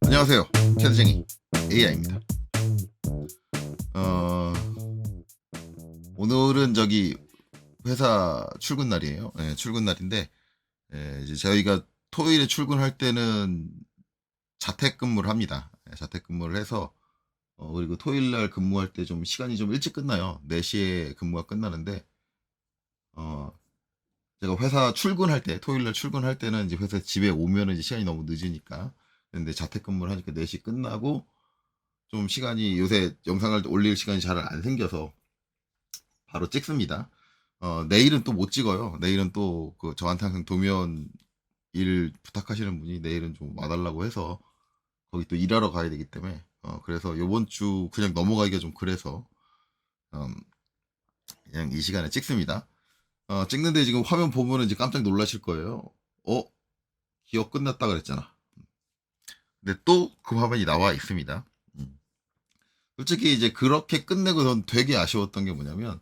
안녕하세요. 캐드쟁이 AI입니다. 어, 오늘은 회사 출근 날이에요. 예, 출근 날인데, 이제 저희가 토요일에 출근할 때는 자택근무를 합니다. 예, 자택근무를 해서, 그리고 토요일 날 근무할 때 좀 시간이 좀 일찍 끝나요. 4시에 근무가 끝나는데, 어, 제가 회사 출근할 때, 토요일 날 출근할 때는 이제 회사 집에 오면은 이제 시간이 너무 늦으니까. 근데 자택근무를 하니까 4시 끝나고, 좀 시간이 요새 영상을 올릴 시간이 잘 안 생겨서 바로 찍습니다. 내일은 또 못 찍어요. 내일은 또 그 저한테 항상 도면 일 부탁하시는 분이 내일은 좀 와달라고 해서 거기 또 일하러 가야 되기 때문에 그래서 요번 주 그냥 넘어가기가 좀 그래서 음, 그냥 이 시간에 찍습니다. 찍는데 지금 화면 보면은 이제 깜짝 놀라실 거예요. 어? 기억 끝났다 그랬잖아. 근데 또 그 화면이 나와 있습니다. 음. 솔직히 이제 그렇게 끝내고 전 되게 아쉬웠던 게 뭐냐면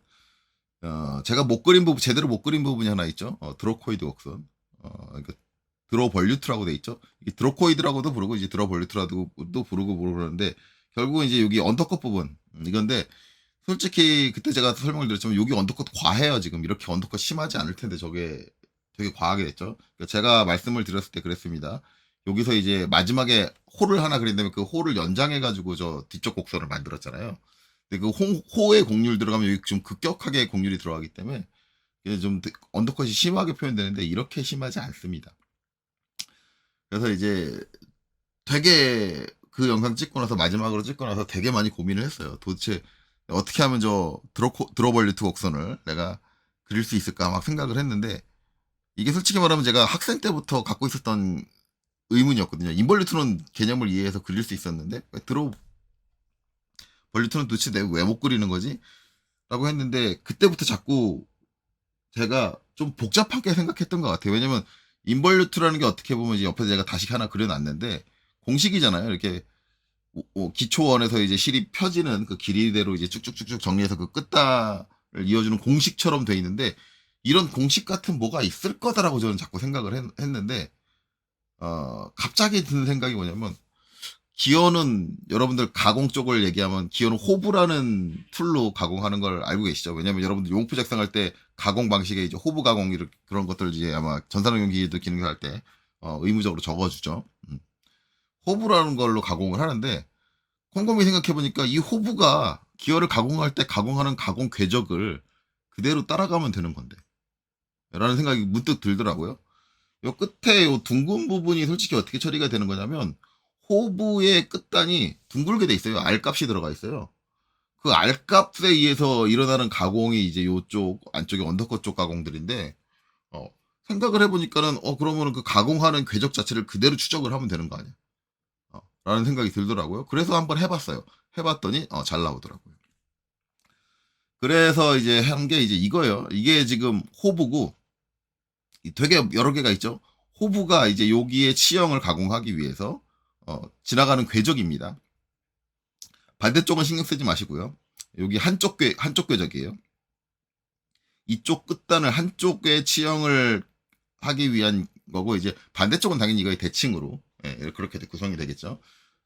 제가 못 그린 부분, 제대로 못 그린 부분이 하나 있죠. 드로코이드 곡선. 그러니까 드로벌류트라고 돼 있죠. 이게 드로코이드라고도 부르고, 이제 드로벌류트라고도 부르고 그러는데, 결국은 이제 여기 언더컷 부분. 이건데, 솔직히 그때 제가 설명을 드렸지만, 여기 언더컷 과해요, 지금. 이렇게 언더컷 심하지 않을 텐데, 저게 되게 과하게 됐죠. 그러니까 제가 말씀을 드렸을 때 그랬습니다. 여기서 이제 마지막에 홀을 하나 그린 다음에 그 홀을 연장해가지고 저 뒤쪽 곡선을 만들었잖아요. 근데 그 호의 곡률 들어가면 여기 좀 급격하게 곡률이 들어가기 때문에 이게 좀 언더컷이 심하게 표현되는데 이렇게 심하지 않습니다. 그래서 이제 되게 그 영상 찍고 나서 마지막으로 찍고 나서 되게 많이 고민을 했어요. 도대체 어떻게 하면 저 드로벌리트 곡선을 내가 그릴 수 있을까 막 생각을 했는데 이게 솔직히 말하면 제가 학생 때부터 갖고 있었던 의문이었거든요. 인벌리트는 개념을 이해해서 그릴 수 있었는데 드로벌리트는 도대체 내가 왜 못 그리는 거지? 라고 했는데 그때부터 자꾸 제가 좀 복잡하게 생각했던 것 같아요. 왜냐면 인벌루트라는 게 어떻게 보면 이제 옆에 제가 다시 하나 그려놨는데 공식이잖아요. 이렇게 기초원에서 이제 실이 펴지는 그 길이대로 이제 쭉쭉쭉쭉 정리해서 그 끝단을 이어주는 공식처럼 돼 있는데 이런 공식 같은 뭐가 있을 거다라고 저는 자꾸 생각을 했는데 갑자기 드는 생각이 뭐냐면 기어는 여러분들 가공 쪽을 얘기하면 기어는 호브라는 툴로 가공하는 걸 알고 계시죠? 왜냐면 여러분들 용프 작성할 때 가공 방식에 이제 호브 가공 이런 그런 것들 이제 아마 전산응용 기기도 기능할 때 의무적으로 적어주죠. 호브라는 걸로 가공을 하는데 곰곰이 생각해 보니까 이 호브가 기어를 가공할 때 가공하는 가공 궤적을 그대로 따라가면 되는 건데 라는 생각이 문득 들더라고요. 요 끝에 요 둥근 부분이 솔직히 어떻게 처리가 되는 거냐면 호브의 끝단이 둥글게 돼 있어요. 알값이 들어가 있어요. 그 알값에 의해서 일어나는 가공이 이제 요쪽 안쪽에 언더컷 쪽 가공들인데 어, 생각을 해보니까는 그러면은 그 가공하는 궤적 자체를 그대로 추적을 하면 되는 거 아니야? 라는 생각이 들더라고요. 그래서 한번 해봤어요. 해봤더니 잘 나오더라고요. 그래서 이제 한 게 이제 이거예요. 이게 지금 호브고 되게 여러 개가 있죠. 호브가 이제 여기에 치형을 가공하기 위해서 지나가는 궤적입니다. 반대쪽은 신경 쓰지 마시고요. 여기 한쪽 궤적이에요. 이쪽 끝단을 한쪽에 치형을 하기 위한 거고 이제 반대쪽은 당연히 이거의 대칭으로 그렇게 구성이 되겠죠.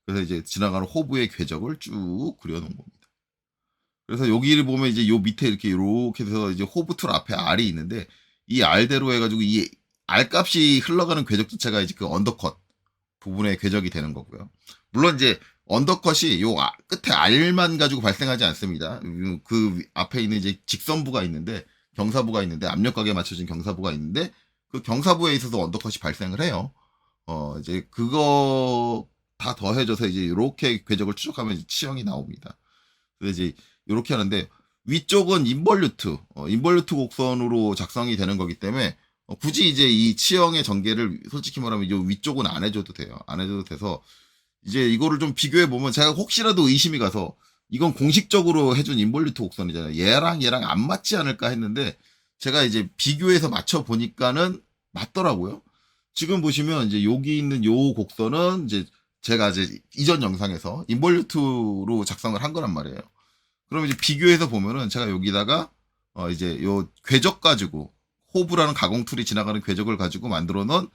그래서 이제 지나가는 호브의 궤적을 쭉 그려놓은 겁니다. 그래서 여기를 보면 이제 요 밑에 이렇게 해서 이제 호브 툴 앞에 R이 있는데 이 R대로 해가지고 이 R 값이 흘러가는 궤적 자체가 이제 그 언더컷 부분의 궤적이 되는 거고요. 물론 이제 언더컷이 요 끝에 R만 가지고 발생하지 않습니다. 그 앞에 있는 이제 직선부가 있는데 경사부가 있는데 압력각에 맞춰진 경사부가 있는데 그 경사부에 있어서 언더컷이 발생을 해요. 이제 그거 다 더해져서 이제 이렇게 궤적을 추적하면 이제 치형이 나옵니다. 그래서 이제 이렇게 하는데 위쪽은 인벌루트 곡선으로 작성이 되는 거기 때문에 굳이 이제 이 치형의 전개를 솔직히 말하면 이 위쪽은 안 해줘도 돼요. 안 해줘도 돼서 이제 이거를 좀 비교해 보면 제가 혹시라도 의심이 가서 이건 공식적으로 해준 인벌루트 곡선이잖아요. 얘랑 안 맞지 않을까 했는데 제가 이제 비교해서 맞춰 보니까는 맞더라고요. 지금 보시면 이제 여기 있는 요 곡선은 이제 제가 이제 이전 영상에서 인벌루트로 작성을 한 거란 말이에요. 그럼 이제 비교해서 보면은 제가 여기다가 이제 요 궤적 가지고 호브라는 가공 툴이 지나가는 궤적을 가지고 만들어 놓은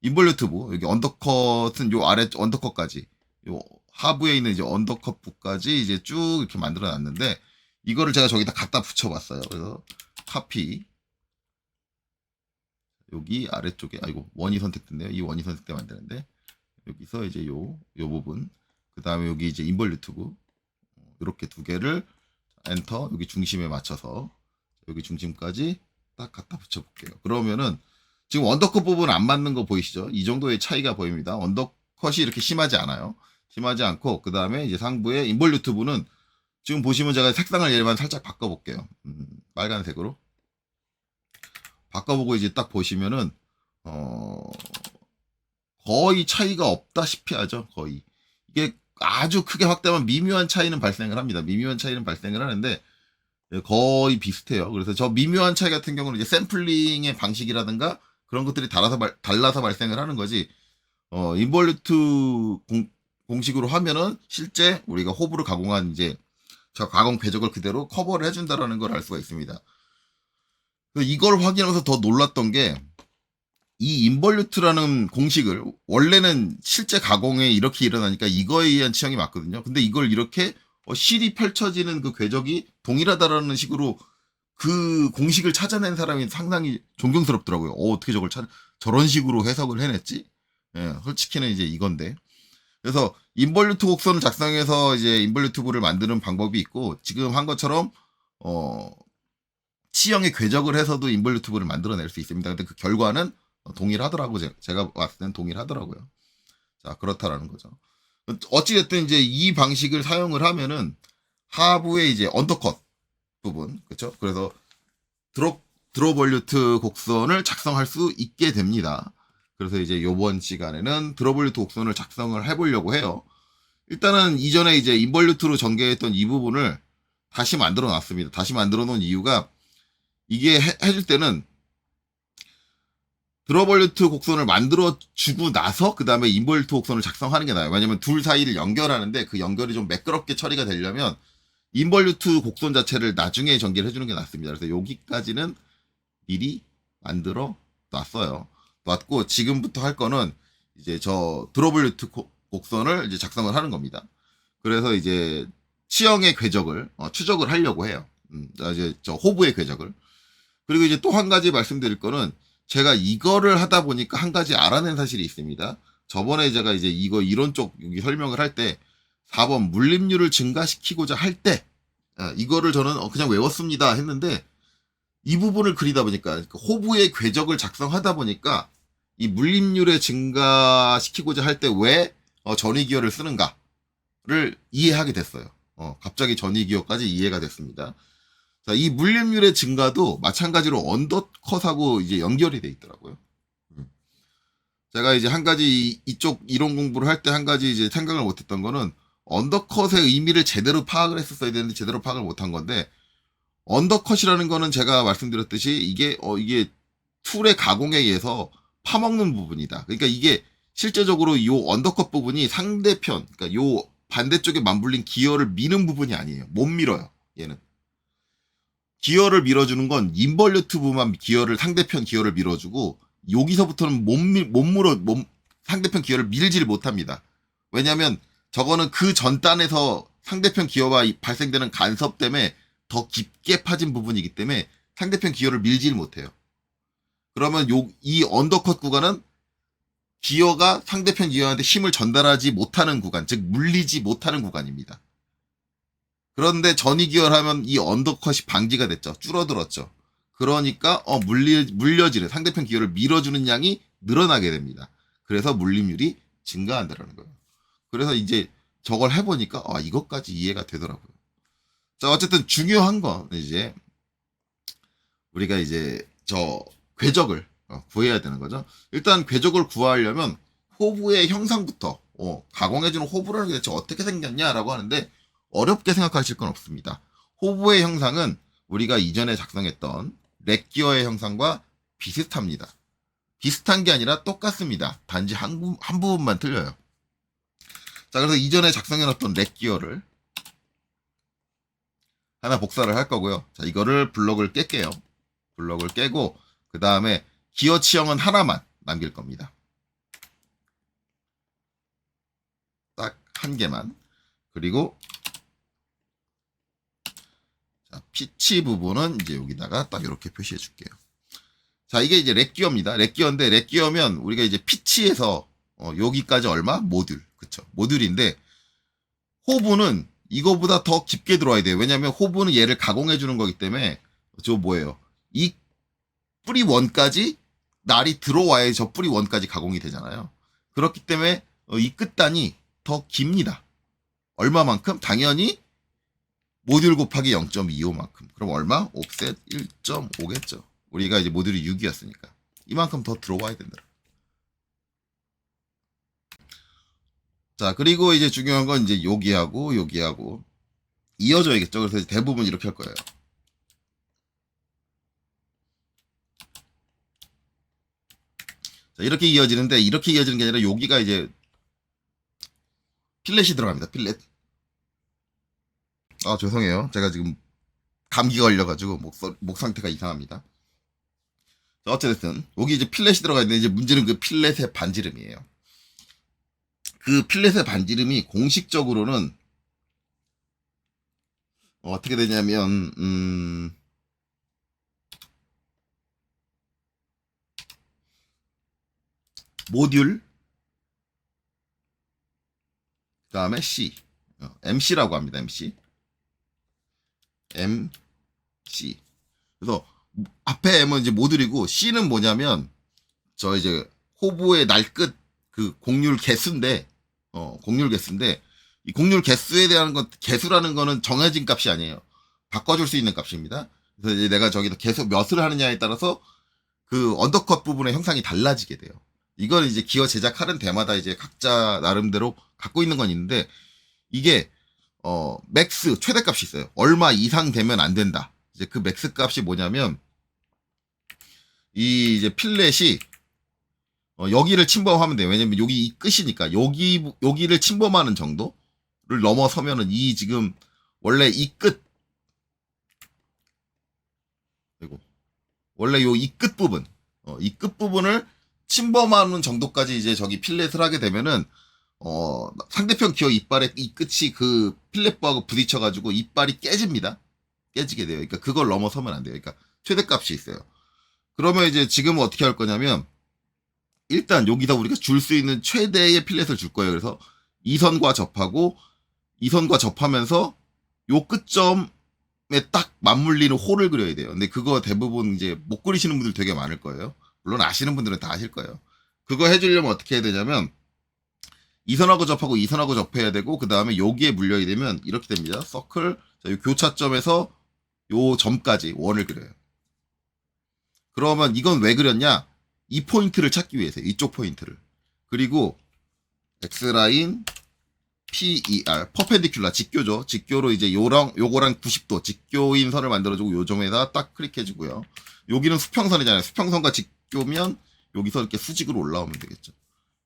인볼루트부, 여기 언더컷은 요 아래 언더컷까지, 요 하부에 있는 이제 언더컷부까지 이제 쭉 이렇게 만들어 놨는데, 이거를 제가 저기다 갖다 붙여봤어요. 그래서 카피, 여기 아래쪽에, 아이고 원이 선택됐네요. 이 원이 선택돼 만드는데, 여기서 이제 요 부분, 그 다음에 여기 이제 인볼루트부, 이렇게 두 개를 엔터, 여기 중심에 맞춰서 여기 중심까지 딱 갖다 붙여볼게요. 그러면은 지금 언더컷 부분 안 맞는 거 보이시죠? 이 정도의 차이가 보입니다. 언더컷이 이렇게 심하지 않아요. 심하지 않고, 그 다음에 이제 상부의 인볼루트 부는 지금 보시면 제가 색상을 얘만 살짝 바꿔볼게요. 빨간색으로 바꿔보고 이제 딱 보시면은 거의 차이가 없다시피 하죠. 거의 이게 아주 크게 확대하면 미묘한 차이는 발생을 합니다. 미묘한 차이는 발생을 하는데 거의 비슷해요. 그래서 저 미묘한 차이 같은 경우는 이제 샘플링의 방식이라든가 그런 것들이 달라서 발생을 하는 거지. 인볼루트 공식으로 하면은 실제 우리가 호브를 가공한 이제 저 가공 궤적을 그대로 커버를 해준다라는 걸 알 수가 있습니다. 이걸 확인하면서 더 놀랐던 게, 이 인볼루트라는 공식을 원래는 실제 가공에 이렇게 일어나니까 이거에 의한 취향이 맞거든요. 근데 이걸 이렇게 실이 펼쳐지는 그 궤적이 동일하다라는 식으로 그 공식을 찾아낸 사람이 상당히 존경스럽더라고요. 어떻게 저런 식으로 해석을 해냈지? 예, 솔직히는 이제 이건데. 그래서 인볼루트 곡선을 작성해서 이제 인볼루트부를 만드는 방법이 있고, 지금 한 것처럼 C형의 궤적을 해서도 인볼루트부를 만들어낼 수 있습니다. 근데 그 결과는 동일하더라고요. 제가 봤을 땐 동일하더라고요. 자, 그렇다라는 거죠. 어찌됐든 이제 이 방식을 사용을 하면은 하부에 이제 언더컷 부분, 그렇죠? 그래서 드로볼루트 곡선을 작성할 수 있게 됩니다. 그래서 이제 요번 시간에는 드로볼루트 곡선을 작성을 해보려고 해요. 일단은 이전에 이제 인볼루트로 전개했던 이 부분을 다시 만들어 놨습니다. 다시 만들어 놓은 이유가, 이게 해줄 때는 드로볼루트 곡선을 만들어 주고 나서 그 다음에 인볼루트 곡선을 작성하는 게 나아요. 왜냐면 둘 사이를 연결하는데 그 연결이 좀 매끄럽게 처리가 되려면 인볼루트 곡선 자체를 나중에 전개를 해주는 게 낫습니다. 그래서 여기까지는 미리 만들어 놨어요. 놨고, 지금부터 할 거는 이제 저 드로볼루트 곡선을 이제 작성을 하는 겁니다. 그래서 이제 C형의 궤적을 추적을 하려고 해요. 이제 저 호브의 궤적을. 그리고 이제 또 한 가지 말씀드릴 거는, 제가 이거를 하다 보니까 한 가지 알아낸 사실이 있습니다. 저번에 제가 이제 이거 이론 쪽 여기 설명을 할 때 4번 물림률을 증가시키고자 할 때 이거를 저는 그냥 외웠습니다 했는데, 이 부분을 그리다 보니까 호부의 궤적을 작성하다 보니까 이 물림률을 증가시키고자 할 때 왜 전위기어를 쓰는가를 이해하게 됐어요. 갑자기 전위기어까지 이해가 됐습니다. 자, 이 물림률의 증가도 마찬가지로 언더컷하고 이제 연결이 돼 있더라고요. 제가 이제 한 가지 이쪽 이론 공부를 할 때 한 가지 이제 생각을 못했던 거는, 언더컷의 의미를 제대로 파악을 했었어야 되는데 제대로 파악을 못한 건데, 언더컷이라는 거는 제가 말씀드렸듯이 이게 툴의 가공에 의해서 파먹는 부분이다. 그러니까 이게 실제적으로 이 언더컷 부분이 상대편, 그러니까 요 반대쪽에 맞물린 기어를 미는 부분이 아니에요. 못 밀어요. 얘는. 기어를 밀어주는 건 인볼루트부만 상대편 기어를 밀어주고, 여기서부터는 상대편 기어를 밀지를 못합니다. 왜냐하면 저거는 그 전 단에서 상대편 기어와 발생되는 간섭 때문에 더 깊게 파진 부분이기 때문에 상대편 기어를 밀지를 못해요. 그러면 이 언더컷 구간은 기어가 상대편 기어한테 힘을 전달하지 못하는 구간, 즉 물리지 못하는 구간입니다. 그런데 전위기어를 하면 이 언더컷이 방지가 됐죠. 줄어들었죠. 그러니까 물려지는 상대편 기어를 밀어주는 양이 늘어나게 됩니다. 그래서 물림률이 증가한다는 거예요. 그래서 이제 저걸 해보니까 이것까지 이해가 되더라고요. 자, 어쨌든 중요한 건 이제 우리가 이제 저 궤적을 구해야 되는 거죠. 일단 궤적을 구하려면 호부의 형상부터 가공해주는 호부라는 게 대체 어떻게 생겼냐라고 하는데, 어렵게 생각하실 건 없습니다. 호부의 형상은 우리가 이전에 작성했던 렉기어의 형상과 비슷합니다. 비슷한 게 아니라 똑같습니다. 단지 한 부분만 틀려요. 자, 그래서 이전에 작성해놨던 렉기어를 하나 복사를 할 거고요. 자, 이거를 블럭을 깰게요. 블럭을 깨고 그 다음에 기어 치형은 하나만 남길 겁니다. 딱 한 개만. 그리고 자, 피치 부분은 이제 여기다가 딱 이렇게 표시해 줄게요. 자, 이게 이제 렉기어입니다. 렉기어인데 렉기어면 우리가 이제 피치에서 여기까지 얼마? 모듈. 그쵸. 모듈인데 호브는 이거보다 더 깊게 들어와야 돼요. 왜냐면 호브는 얘를 가공해 주는 거기 때문에 저 뭐예요? 이 뿌리 원까지 날이 들어와야 저 뿌리 원까지 가공이 되잖아요. 그렇기 때문에 이 끝단이 더 깁니다. 얼마만큼? 당연히 모듈 곱하기 0.25만큼. 그럼 얼마? 옵셋 1.5겠죠. 우리가 이제 모듈이 6이었으니까. 이만큼 더 들어와야 된다. 자, 그리고 이제 중요한 건 이제 여기하고 여기하고 이어져야겠죠. 그래서 대부분 이렇게 할 거예요. 자, 이렇게 이어지는데 이렇게 이어지는 게 아니라 여기가 이제 필렛이 들어갑니다. 필렛. 아, 죄송해요. 제가 지금 감기 걸려가지고 목 상태가 이상합니다. 자, 어쨌든 여기 이제 필렛이 들어가 있는데 이제 문제는 그 필렛의 반지름이에요. 그 필렛의 반지름이 공식적으로는 어떻게 되냐면 모듈 그 다음에 C MC라고 합니다. MC 그래서 앞에 M은 이제 모듈이고 C는 뭐냐면 저 이제 호부의 날끝 그 곡률 개수인데 곡률 개수인데 이 곡률 개수에 대한 건 개수라는 거는 정해진 값이 아니에요. 바꿔줄 수 있는 값입니다. 그래서 이제 내가 저기서 계속 몇을 하느냐에 따라서 그 언더컷 부분의 형상이 달라지게 돼요. 이건 이제 기어 제작하는 데마다 이제 각자 나름대로 갖고 있는 건 있는데 이게 맥스 최대값이 있어요. 얼마 이상 되면 안 된다. 이제 그 맥스 값이 뭐냐면 이 이제 필렛이 여기를 침범하면 돼요. 왜냐면 여기 이 끝이니까 여기를 침범하는 정도를 넘어서면은 이 지금 원래 이 끝 그리고 원래 요 이 끝 부분 이 끝 부분을 침범하는 정도까지 이제 저기 필렛을 하게 되면은 상대편 기어 이빨의 이 끝이 그 필렛부하고 부딪혀가지고 이빨이 깨집니다. 깨지게 돼요. 그러니까 그걸 넘어서면 안 돼요. 그러니까 최대값이 있어요. 그러면 이제 지금은 어떻게 할 거냐면 일단 여기다 우리가 줄 수 있는 최대의 필렛을 줄 거예요. 그래서 이 선과 접하고 이 선과 접하면서 요 끝점에 딱 맞물리는 홀을 그려야 돼요. 근데 그거 대부분 이제 못 그리시는 분들 되게 많을 거예요. 물론 아시는 분들은 다 아실 거예요. 그거 해주려면 어떻게 해야 되냐면 이 선하고 접하고 이 선하고 접해야 되고 그 다음에 여기에 물려야 되면 이렇게 됩니다. 서클 자, 요 교차점에서 요 점까지 원을 그려요. 그러면 이건 왜 그렸냐? 이 포인트를 찾기 위해서 이쪽 포인트를 그리고 X라인 PER 퍼펜디큘라 직교죠. 직교로 이제 요거랑 90도 직교인 선을 만들어주고 요 점에다 딱 클릭해주고요. 여기는 수평선이잖아요. 수평선과 직교면 여기서 이렇게 수직으로 올라오면 되겠죠.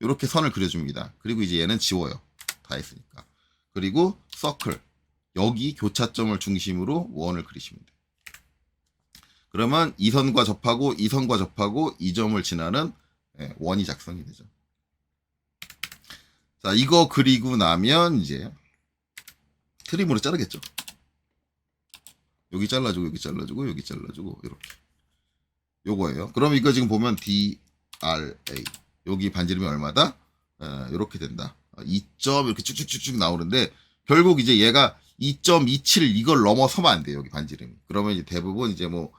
이렇게 선을 그려줍니다. 그리고 이제 얘는 지워요. 다 했으니까. 그리고 서클 여기 교차점을 중심으로 원을 그리시면 돼요. 그러면 이 선과 접하고 이 선과 접하고 이 점을 지나는 원이 작성이 되죠. 자, 이거 그리고 나면 이제 트림으로 자르겠죠. 여기 잘라주고 여기 잘라주고 여기 잘라주고 이렇게 요거예요. 그럼 이거 지금 보면 DRA 여기 반지름이 얼마다? 이렇게 된다. 2점 이렇게 쭉쭉쭉쭉 나오는데 결국 이제 얘가 2.27 이걸 넘어서면 안 돼요. 여기 반지름이. 그러면 이제 대부분 이제 뭐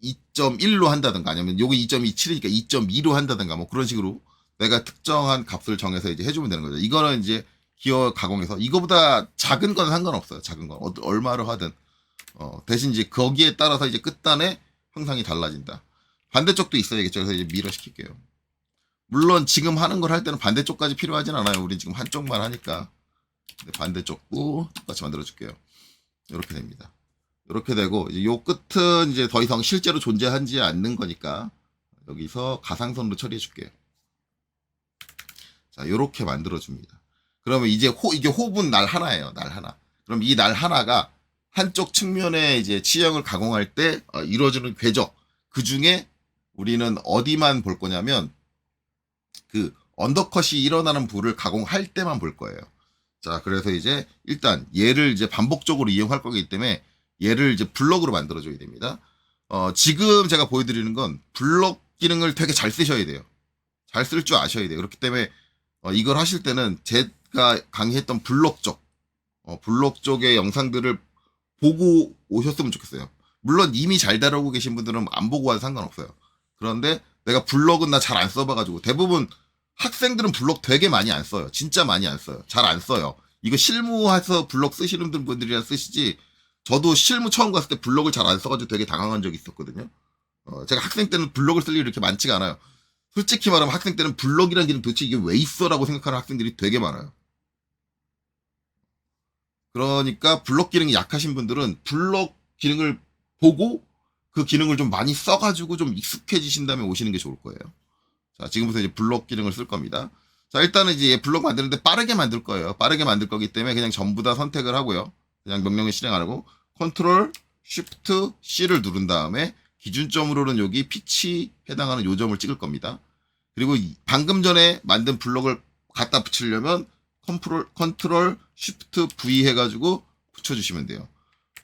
2.1로 한다든가 아니면 여기 2.27이니까 2.2로 한다든가 뭐 그런 식으로 내가 특정한 값을 정해서 이제 해주면 되는 거죠. 이거는 이제 기어 가공해서 이거보다 작은 건 상관없어요. 작은 건 얼마로 하든 대신 이제 거기에 따라서 이제 끝단의 형상이 달라진다. 반대쪽도 있어야겠죠. 그래서 이제 미러 시킬게요. 물론 지금 하는 걸 할 때는 반대쪽까지 필요하진 않아요. 우리 지금 한쪽만 하니까 반대쪽도 똑같이 만들어 줄게요. 이렇게 됩니다. 이렇게 되고 이제 요 끝은 이제 더 이상 실제로 존재하지 않는 거니까 여기서 가상선으로 처리해 줄게요. 자, 요렇게 만들어 줍니다. 그러면 이제 이게 호분 날 하나예요. 날 하나. 그럼 이 날 하나가 한쪽 측면에 이제 치형을 가공할 때 이루어지는 궤적 그 중에 우리는 어디만 볼 거냐면 그 언더컷이 일어나는 부를 가공할 때만 볼 거예요. 자, 그래서 이제 일단 얘를 이제 반복적으로 이용할 거기 때문에 얘를 이제 블럭으로 만들어줘야 됩니다. 지금 제가 보여드리는 건 블럭 기능을 되게 잘 쓰셔야 돼요. 잘 쓸 줄 아셔야 돼요. 그렇기 때문에 이걸 하실 때는 제가 강의했던 블럭 쪽의 영상들을 보고 오셨으면 좋겠어요. 물론 이미 잘 다루고 계신 분들은 안 보고 와도 상관없어요. 그런데 내가 블럭은 나 잘 안 써봐가지고 대부분 학생들은 블럭 되게 많이 안 써요. 진짜 많이 안 써요. 잘 안 써요. 이거 실무해서 블럭 쓰시는 분들이랑 쓰시지. 저도 실무 처음 갔을 때 블럭을 잘 안 써가지고 되게 당황한 적이 있었거든요. 제가 학생 때는 블럭을 쓸 일이 이렇게 많지가 않아요. 솔직히 말하면 학생 때는 블럭이라는 기능 도대체 이게 왜 있어라고 생각하는 학생들이 되게 많아요. 그러니까 블럭 기능이 약하신 분들은 블럭 기능을 보고 그 기능을 좀 많이 써가지고 좀 익숙해지신 다음에 오시는 게 좋을 거예요. 자, 지금부터 이제 블럭 기능을 쓸 겁니다. 자, 일단은 이제 블럭 만드는데 빠르게 만들 거예요. 빠르게 만들 거기 때문에 그냥 전부 다 선택을 하고요. 그냥 명령을 실행 안 하고 컨트롤 쉬프트 C를 누른 다음에 기준점으로는 여기 피치 해당하는 요점을 찍을 겁니다. 그리고 방금 전에 만든 블럭을 갖다 붙이려면 컨트롤 쉬프트 V 해가지고 붙여주시면 돼요.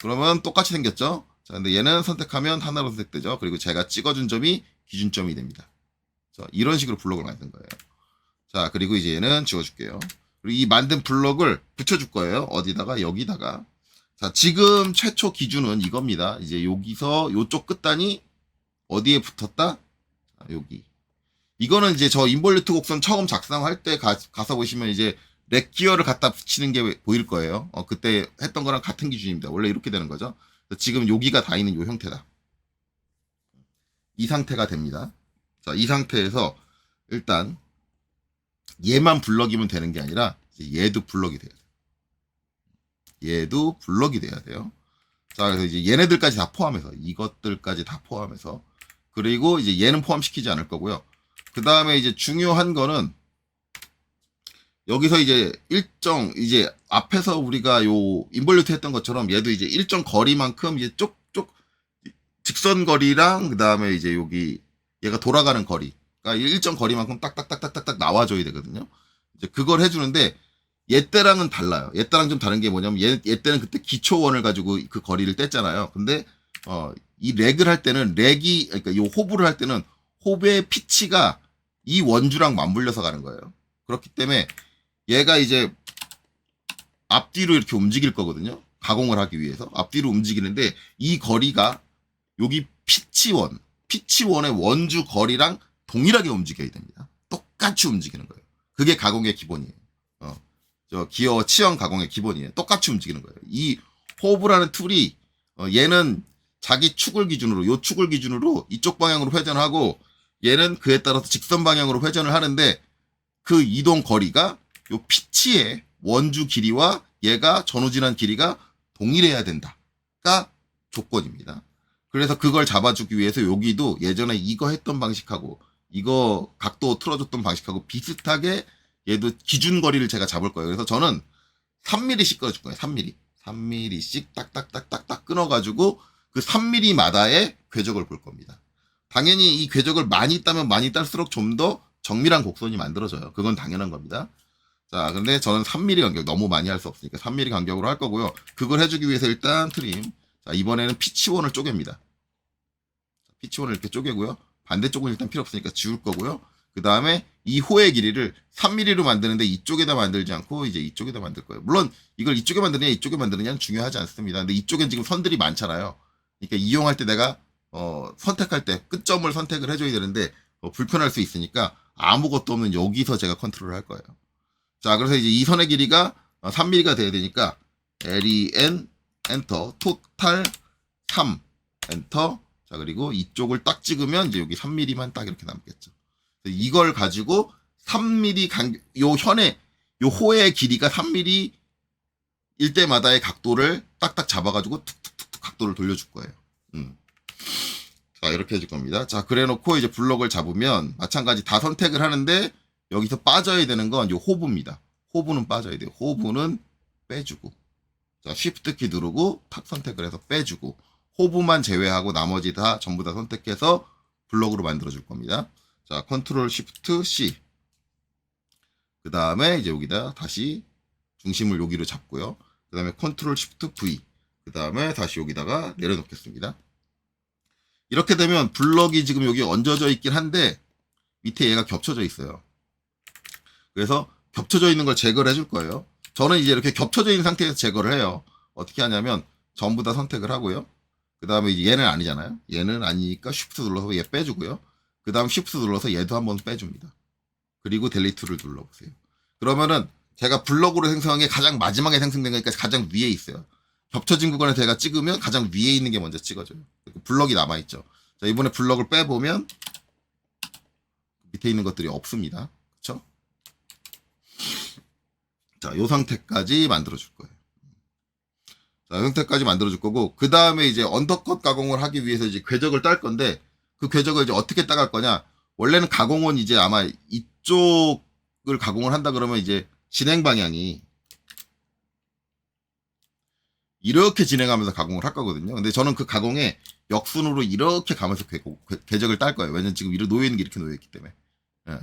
그러면 똑같이 생겼죠? 자, 근데 얘는 선택하면 하나로 선택되죠. 그리고 제가 찍어준 점이 기준점이 됩니다. 자, 이런 식으로 블럭을 만든 거예요. 자, 그리고 이제 얘는 지워줄게요. 그리고 이 만든 블럭을 붙여줄 거예요. 어디다가? 여기다가. 자, 지금 최초 기준은 이겁니다. 이제 여기서 요쪽 끝단이 어디에 붙었다? 자, 여기. 이거는 이제 저 인볼루트 곡선 처음 작성할 때 가서 보시면 이제 렉 기어를 갖다 붙이는 게 보일 거예요. 그때 했던 거랑 같은 기준입니다. 원래 이렇게 되는 거죠. 지금 여기가 다 있는 요 형태다. 이 상태가 됩니다. 자, 이 상태에서 일단 얘만 블럭이면 되는 게 아니라 이제 얘도 블럭이 돼야 돼요. 얘도 블럭이 돼야 돼요. 자, 그래서 이제 얘네들까지 다 포함해서 이것들까지 다 포함해서 그리고 이제 얘는 포함시키지 않을 거고요. 그 다음에 이제 중요한 거는 여기서 이제 일정 이제 앞에서 우리가 요 인볼루트 했던 것처럼 얘도 이제 일정 거리만큼 이제 쪽쪽 직선 거리랑 그 다음에 이제 여기 얘가 돌아가는 거리, 그러니까 일정 거리만큼 딱딱딱딱딱 나와줘야 되거든요. 이제 그걸 해주는데 얘 때랑은 달라요. 얘 때랑 좀 다른 게 뭐냐면 얘 때는 그때 기초원을 가지고 그 거리를 뗐잖아요. 근데 이 렉을 할 때는 그러니까 요 호브를 할 때는 호브의 피치가 이 원주랑 맞물려서 가는 거예요. 그렇기 때문에 얘가 이제 앞뒤로 이렇게 움직일 거거든요. 가공을 하기 위해서 앞뒤로 움직이는데 이 거리가 여기 피치원의 원주 거리랑 동일하게 움직여야 됩니다. 똑같이 움직이는 거예요. 그게 가공의 기본이에요. 저 기어 치형 가공의 기본이에요. 똑같이 움직이는 거예요. 이 호브라는 툴이 얘는 자기 축을 기준으로 요 축을 기준으로 이쪽 방향으로 회전하고 얘는 그에 따라서 직선 방향으로 회전을 하는데 그 이동 거리가 요 피치의 원주 길이와 얘가 전후진한 길이가 동일해야 된다가 조건입니다. 그래서 그걸 잡아주기 위해서 여기도 예전에 이거 했던 방식하고 이거 각도 틀어줬던 방식하고 비슷하게 얘도 기준 거리를 제가 잡을 거예요. 그래서 저는 3mm씩 끊어줄 거예요. 3mm씩 딱딱딱딱딱 끊어가지고 그 3mm마다의 궤적을 볼 겁니다. 당연히 이 궤적을 많이 따면 많이 딸수록 좀 더 정밀한 곡선이 만들어져요. 그건 당연한 겁니다. 자, 근데 저는 3mm 간격 너무 많이 할 수 없으니까 3mm 간격으로 할 거고요. 그걸 해주기 위해서 일단 트림. 자, 이번에는 피치원을 쪼갭니다. 피치원을 이렇게 쪼개고요. 반대쪽은 일단 필요 없으니까 지울 거고요. 그 다음에 이 호의 길이를 3mm로 만드는데 이쪽에다 만들지 않고 이제 이쪽에다 만들 거예요. 물론 이걸 이쪽에 만드느냐 이쪽에 만드느냐는 중요하지 않습니다. 근데 이쪽엔 지금 선들이 많잖아요. 그러니까 이용할 때 내가 선택할 때 끝점을 선택을 해줘야 되는데 불편할 수 있으니까 아무것도 없는 여기서 제가 컨트롤을 할 거예요. 자, 그래서 이제 이 선의 길이가 3mm가 돼야 되니까 LEN 엔터 토탈 3 엔터. 자, 그리고 이쪽을 딱 찍으면 이제 여기 3mm만 딱 이렇게 남겠죠. 이걸 가지고 3mm 요 현의 요 호의 길이가 3mm일 때마다의 각도를 딱딱 잡아가지고 툭툭툭툭 각도를 돌려줄 거예요. 자, 이렇게 해줄 겁니다. 자, 그래 놓고 이제 블럭을 잡으면 마찬가지 다 선택을 하는데 여기서 빠져야 되는 건 요 호브입니다. 호브는 빠져야 돼요. 호브는 빼주고. 자, 쉬프트 키 누르고 탑 선택을 해서 빼주고. 호브만 제외하고 나머지 다 전부 다 선택해서 블럭으로 만들어 줄 겁니다. 자, 컨트롤 쉬프트 C. 그 다음에 이제 여기다 다시 중심을 여기로 잡고요. 그 다음에 컨트롤 쉬프트 V. 그 다음에 다시 여기다가 내려놓겠습니다. 이렇게 되면 블럭이 지금 여기 얹어져 있긴 한데 밑에 얘가 겹쳐져 있어요. 그래서 겹쳐져 있는 걸 제거를 해줄 거예요. 저는 이제 이렇게 겹쳐져 있는 상태에서 제거를 해요. 어떻게 하냐면 전부 다 선택을 하고요. 그 다음에 이제 얘는 아니잖아요. 얘는 아니니까 쉬프트 눌러서 얘 빼주고요. 그 다음 쉬프트 눌러서 얘도 한번 빼줍니다. 그리고 델리트를 눌러보세요. 그러면은 제가 블럭으로 생성한 게 가장 마지막에 생성된 거니까 가장 위에 있어요. 겹쳐진 구간에 제가 찍으면 가장 위에 있는 게 먼저 찍어져요. 블럭이 남아있죠. 자, 이번에 블럭을 빼보면 밑에 있는 것들이 없습니다. 그쵸? 자, 요 상태까지 만들어줄 거예요. 자, 요 상태까지 만들어줄 거고, 그 다음에 이제 언더컷 가공을 하기 위해서 이제 궤적을 딸 건데, 그 궤적을 이제 어떻게 따갈 거냐? 원래는 가공은 이제 아마 이쪽을 가공을 한다 그러면 이제 진행 방향이 이렇게 진행하면서 가공을 할 거거든요. 근데 저는 그 가공에 역순으로 이렇게 가면서 궤적을 딸 거예요. 왜냐면 지금 놓여 있는 게 이렇게 놓여 있기 때문에. 예.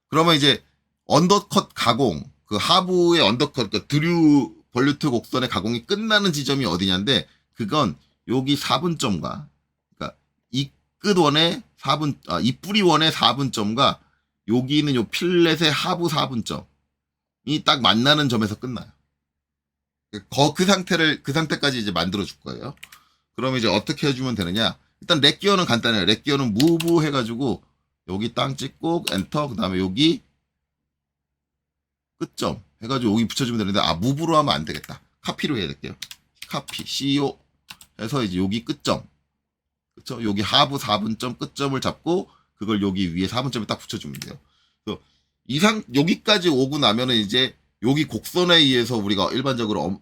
그러면 이제 언더컷 가공, 그 하부의 언더컷, 그 드류 볼루트 곡선의 가공이 끝나는 지점이 어디냐인데, 그건 여기 4분점과, 그러니까 이 끝원의 4분, 이 뿌리원의 4분점과 여기 있는 요 필렛의 하부 4분점이 딱 만나는 점에서 끝나요. 그 상태까지 이제 만들어 줄 거예요. 그럼 이제 어떻게 해주면 되느냐? 일단 렉기어는 간단해요. 렉기어는 무브 해가지고 여기 땅 찍고 엔터, 그 다음에 여기 끝점 해가지고 여기 붙여주면 되는데, 무브로 하면 안 되겠다. 카피로 해야 될게요. 카피, CO 해서 이제 여기 끝점. 그쵸? 여기 하부 4분점 끝점을 잡고 그걸 여기 위에 4분점에 딱 붙여주면 돼요. 그래서 여기까지 오고 나면은 이제 여기 곡선에 의해서 우리가 일반적으로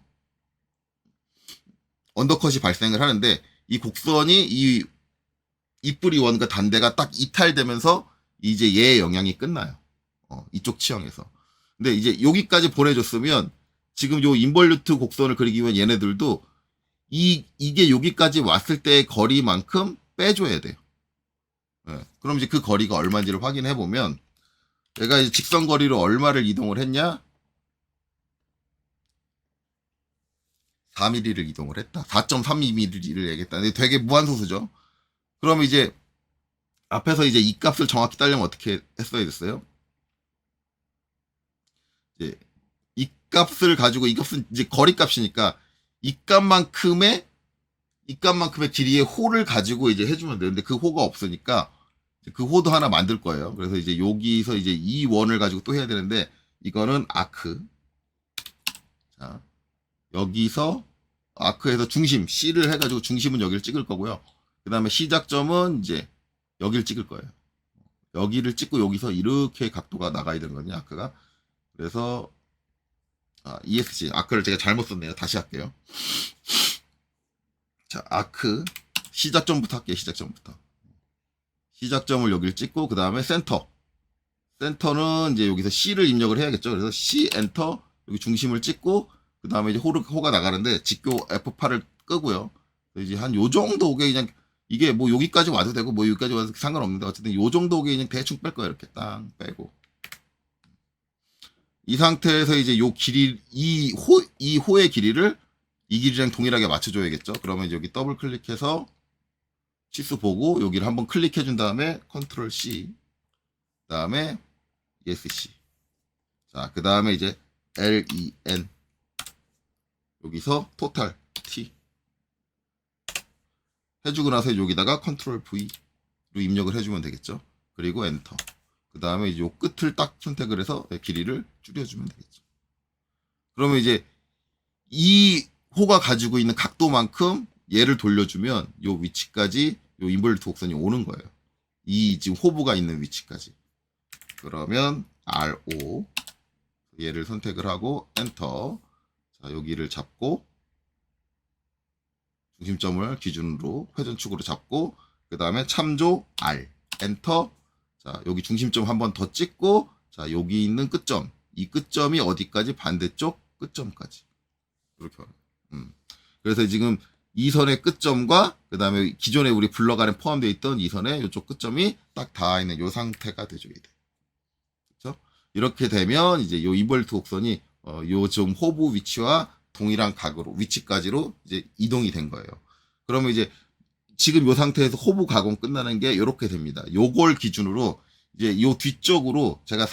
언더컷이 발생을 하는데, 이 곡선이 이 뿌리원과 단대가 딱 이탈되면서 이제 얘의 영향이 끝나요. 이쪽 치형에서. 근데 이제 여기까지 보내줬으면 지금 요 인벌루트 곡선을 그리기 위한 얘네들도 이게 여기까지 왔을 때의 거리만큼 빼줘야 돼요. 네. 그럼 이제 그 거리가 얼마인지를 확인해 보면, 얘가 이제 직선 거리로 얼마를 이동을 했냐? 4mm를 이동을 했다. 4.32mm를 얘기했다. 근데 되게 무한소수죠. 그럼 이제 앞에서 이제 이 값을 정확히 따려면 어떻게 했어야 됐어요? 이제 이 값을 가지고, 이 값은 이제 거리 값이니까 이 값만큼의 길이의 호를 가지고 이제 해주면 되는데, 그 호가 없으니까 그 호도 하나 만들 거예요. 그래서 이제 여기서 이제 이 원을 가지고 또 해야 되는데, 이거는 아크. 자, 여기서 아크에서 중심 C를 해가지고 중심은 여기를 찍을 거고요. 그 다음에 시작점은 이제 여기를 찍을 거예요. 여기를 찍고 여기서 이렇게 각도가 나가야 되는 거거든요, 아크가. 그래서 ESC 아크를 제가 잘못 썼네요. 다시 할게요. 자, 아크 시작점부터 할게요. 시작점을 여기를 찍고, 그 다음에 센터는 이제 여기서 C를 입력을 해야겠죠. 그래서 C 엔터, 여기 중심을 찍고, 그 다음에 이제 호가 나가는데 직교 F8을 끄고요. 이제 한 요 정도 오게, 그냥 이게 뭐 여기까지 와도 되고 뭐 여기까지 와도 상관없는데, 어쨌든 요 정도 오게 그냥 대충 뺄 거예요. 이렇게 땅 빼고, 이 상태에서 이제 요 길이, 이 호의 길이를 이 길이랑 동일하게 맞춰줘야겠죠. 그러면 여기 더블 클릭해서 치수 보고 여기를 한번 클릭해 준 다음에 컨트롤 C, 그 다음에 ESC. 자, 그 다음에 이제 LEN, 여기서 토탈 T 해주고 나서 여기다가 컨트롤 V로 입력을 해주면 되겠죠. 그리고 엔터. 그 다음에 이제 요 끝을 딱 선택을 해서 길이를 줄여주면 되겠죠. 그러면 이제 이 호가 가지고 있는 각도만큼 얘를 돌려주면 요 위치까지 요 인벌루트 곡선이 오는 거예요. 이 지금 호부가 있는 위치까지. 그러면 RO, 얘를 선택을 하고 엔터. 자, 여기를 잡고 중심점을 기준으로 회전축으로 잡고, 그 다음에 참조 R 엔터. 자, 여기 중심점 한 번 더 찍고, 자, 여기 있는 끝점, 이 끝점이 어디까지? 반대쪽 끝점까지. 이렇게 하는. 그래서 지금 이 선의 끝점과 그 다음에 기존에 우리 블럭 안에 포함되어 있던 이 선의 이쪽 끝점이 딱 닿아 있는 이 상태가 되줘야 돼. 그렇죠? 이렇게 되면 이제 요 이벌트 곡선이 요 좀 호부 위치와 동일한 각으로 위치까지로 이제 이동이 된 거예요. 그러면 이제 지금 요 상태에서 호부 가공 끝나는 게 이렇게 됩니다. 요걸 기준으로 이제 요 뒤쪽으로 제가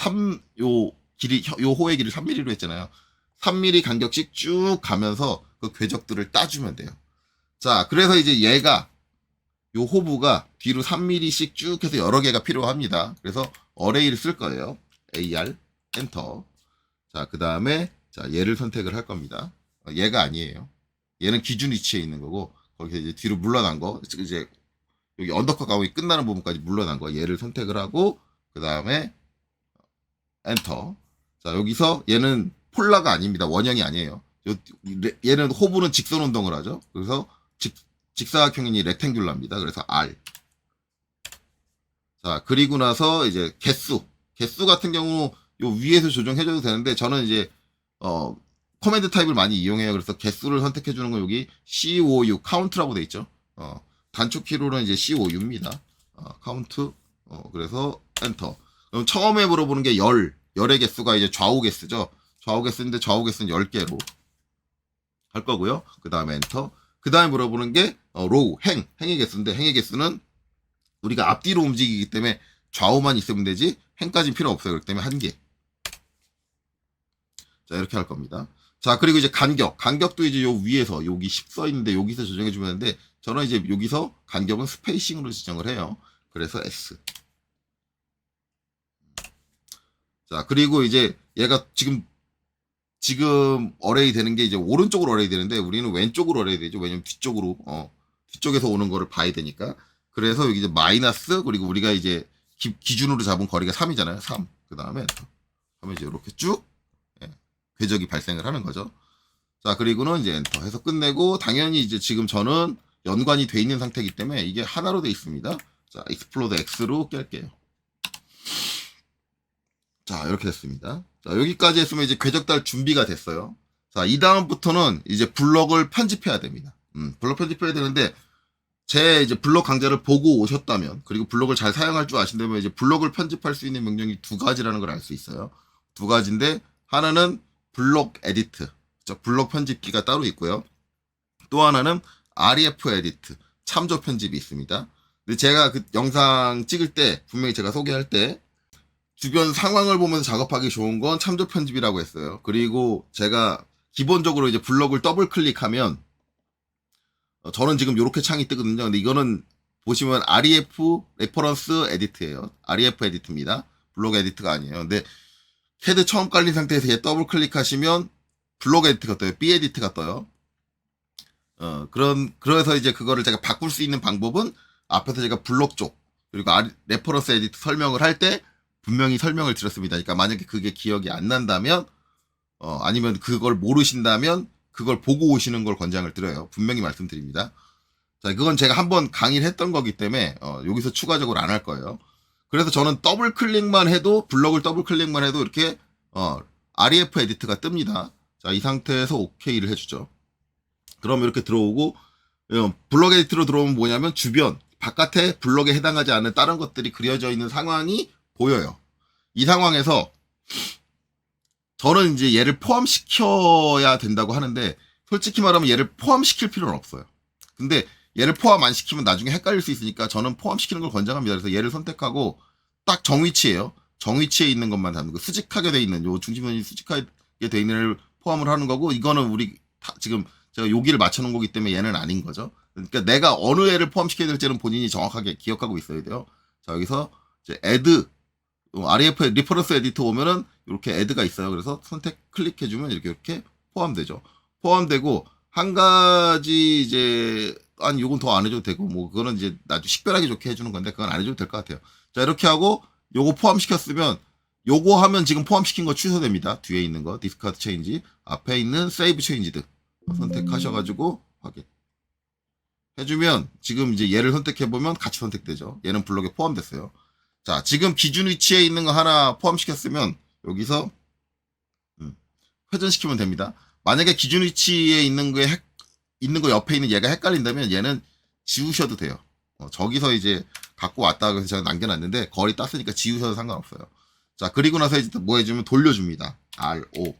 요 길이, 요 호의 길이 3mm로 했잖아요. 3mm 간격씩 쭉 가면서 그 궤적들을 따주면 돼요. 자, 그래서 이제 얘가, 요 호부가 뒤로 3mm씩 쭉 해서 여러 개가 필요합니다. 그래서 어레이를 쓸 거예요. AR, 엔터. 자, 그 다음에, 자, 얘를 선택을 할 겁니다. 얘가 아니에요. 얘는 기준 위치에 있는 거고, 거기서 이제 뒤로 물러난 거, 이제 여기 언더컷 가공이 끝나는 부분까지 물러난 거, 얘를 선택을 하고, 그 다음에 엔터. 자, 여기서 얘는 폴라가 아닙니다. 원형이 아니에요. 얘는 호부는 직선 운동을 하죠. 그래서 직사각형이니 렉탱귤라입니다. 그래서 R. 자, 그리고 나서 이제 개수. 개수 같은 경우 요 위에서 조정해줘도 되는데 저는 이제 커맨드 타입을 많이 이용해요. 그래서 개수를 선택해주는 건 여기 COU 카운트라고 돼 있죠. 단축 키로는 이제 COU입니다. 카운트. 그래서 엔터. 그럼 처음에 물어보는 게 열의 개수가 이제 좌우 개수죠. 좌우 개수인데 좌우 개수는 10개로 할 거고요. 그 다음에 엔터. 그 다음에 물어보는 게 로우, 행의 개수인데 행의 개수는 우리가 앞뒤로 움직이기 때문에 좌우만 있으면 되지 행까지는 필요 없어요. 그렇기 때문에 1개. 자, 이렇게 할 겁니다. 자, 그리고 이제 간격도 이제 요 위에서 여기 10 써 있는데 여기서 조정해 주면 되는데 저는 이제 여기서 간격은 스페이싱으로 지정을 해요. 그래서 S. 자, 그리고 이제 얘가 지금 어레이 되는 게 이제 오른쪽으로 어레이 되는데 우리는 왼쪽으로 어레이 되죠. 왜냐면 뒤쪽에서 오는 거를 봐야 되니까. 그래서 여기 이제 마이너스, 그리고 우리가 이제 기준으로 잡은 거리가 3이잖아요. 3. 그 다음에 하면 이제 이렇게 쭉 궤적이 발생을 하는 거죠. 자, 그리고는 이제 엔터 해서 끝내고, 당연히 이제 지금 저는 연관이 돼 있는 상태이기 때문에 이게 하나로 돼 있습니다. 자, 익스플로드 X로 깰게요. 자, 이렇게 됐습니다. 자, 여기까지 했으면 이제 궤적 달 준비가 됐어요. 자, 이 다음부터는 이제 블럭을 편집해야 됩니다. 블럭 편집해야 되는데, 제 이제 블럭 강좌를 보고 오셨다면, 그리고 블럭을 잘 사용할 줄 아신다면 이제 블럭을 편집할 수 있는 명령이 2가지라는 걸 알 수 있어요. 2가지인데, 하나는 블럭 에디트, 블럭 편집기가 따로 있고요. 또 하나는 REF 에디트, 참조 편집이 있습니다. 근데 제가 그 영상 찍을 때, 분명히 제가 소개할 때, 주변 상황을 보면서 작업하기 좋은 건 참조 편집이라고 했어요. 그리고 제가 기본적으로 이제 블럭을 더블 클릭하면 저는 지금 이렇게 창이 뜨거든요. 근데 이거는 보시면 REF 레퍼런스 에디트예요. REF 에디트입니다. 블록 에디트가 아니에요. 근데 캐드 처음 깔린 상태에서 얘 더블 클릭하시면 블록 에디트가 떠요. B 에디트가 떠요. 그래서 이제 그거를 제가 바꿀 수 있는 방법은 앞에서 제가 블록 쪽 그리고 레퍼런스 에디트 설명을 할 때 분명히 설명을 드렸습니다. 그러니까 만약에 그게 기억이 안 난다면 아니면 그걸 모르신다면 그걸 보고 오시는 걸 권장을 드려요. 분명히 말씀드립니다. 자, 그건 제가 한번 강의를 했던 거기 때문에 여기서 추가적으로 안 할 거예요. 그래서 저는 더블 클릭만 해도 블럭을 더블 클릭만 해도 이렇게 REF 에디트가 뜹니다. 자, 이 상태에서 OK를 해주죠. 그럼 이렇게 들어오고 블럭 에디트로 들어오면 뭐냐면 주변 바깥에 블럭에 해당하지 않는 다른 것들이 그려져 있는 상황이 보여요. 이 상황에서 저는 이제 얘를 포함시켜야 된다고 하는데 솔직히 말하면 얘를 포함시킬 필요는 없어요. 근데 얘를 포함 안 시키면 나중에 헷갈릴 수 있으니까 저는 포함시키는 걸 권장합니다. 그래서 얘를 선택하고 딱 정위치예요. 정위치에 있는 것만 담는 거. 수직하게 돼 있는 요 중심선이 수직하게 돼 있는 애를 포함을 하는 거고 이거는 우리 지금 제가 여기를 맞춰놓은 거기 때문에 얘는 아닌 거죠. 그러니까 내가 어느 애를 포함시켜야 될지는 본인이 정확하게 기억하고 있어야 돼요. 자, 여기서 이제 add REF 리퍼런스 에디터 오면은 이렇게 add가 있어요. 그래서 선택 클릭해주면 이렇게 포함되죠. 포함되고 한 가지 이제 아니 요건 더 안 해줘도 되고 뭐 그거는 이제 나중에 식별하기 좋게 해주는 건데 그건 안 해줘도 될 것 같아요. 자, 이렇게 하고 요거 포함시켰으면 요거 하면 지금 포함시킨 거 취소됩니다. 뒤에 있는 거 디스카드 체인지 앞에 있는 세이브 체인지드 선택하셔가지고 확인 해주면 지금 이제 얘를 선택해보면 같이 선택되죠. 얘는 블록에 포함됐어요. 자, 지금 기준 위치에 있는 거 하나 포함시켰으면 여기서 회전시키면 됩니다. 만약에 기준 위치에 있는 거에 있는 거 옆에 있는 얘가 헷갈린다면 얘는 지우셔도 돼요. 저기서 이제 갖고 왔다고 해서 제가 남겨놨는데 거리 땄으니까 지우셔도 상관없어요. 자, 그리고 나서 이제 뭐 해주면 돌려줍니다. RO.